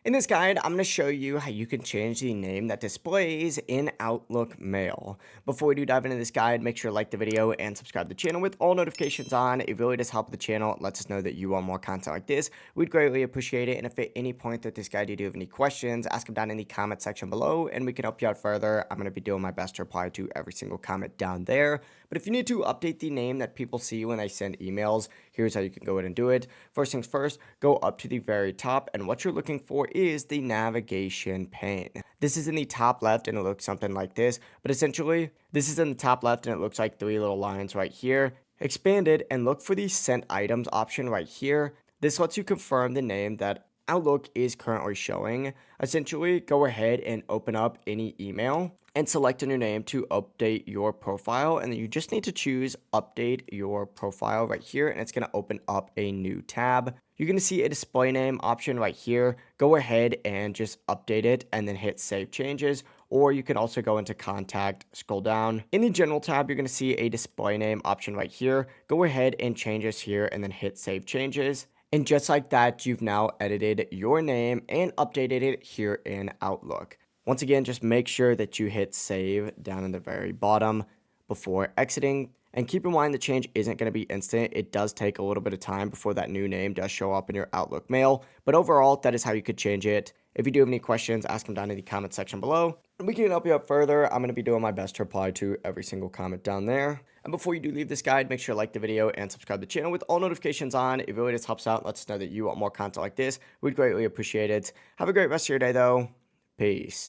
In this guide, I'm going to show you how you can change the name that displays in Outlook Mail. Before we do dive into this guide, make sure to like the video and subscribe to the channel with all notifications on. It really does help the channel. It lets us know that you want more content like this. We'd greatly appreciate it. And if at any point that this guide you do have any questions, ask them down in the comment section below and we can help you out further. I'm going to be doing my best to reply to every single comment down there. But if you need to update the name that people see when they send emails, here's how you can go ahead and do it. First things first, go up to the very top, and what you're looking for is the navigation pane. This is in the top left and it looks something like this, but essentially this is in the top left and it looks like three little lines right here. Expand it and look for the sent items option right here. This lets you confirm the name that Outlook is currently showing. Essentially, go ahead and open up any email and select a new name to update your profile. And then you just need to choose update your profile right here. And it's going to open up a new tab. You're going to see a display name option right here. Go ahead and just update it and then hit save changes. Or you can also go into contact, scroll down. In the general tab, you're going to see a display name option right here. Go ahead and change this here and then hit save changes. And just like that, you've now edited your name and updated it here in Outlook. Once again, just make sure that you hit save down in the very bottom before exiting. And keep in mind the change isn't going to be instant. It does take a little bit of time before that new name does show up in your Outlook mail. But overall, that is how you could change it. If you do have any questions, ask them down in the comment section below. And we can help you out further. I'm going to be doing my best to reply to every single comment down there. And before you do leave this guide, make sure to like the video and subscribe to the channel with all notifications on. It really just helps out. Lets us know that you want more content like this. We'd greatly appreciate it. Have a great rest of your day, though. Peace.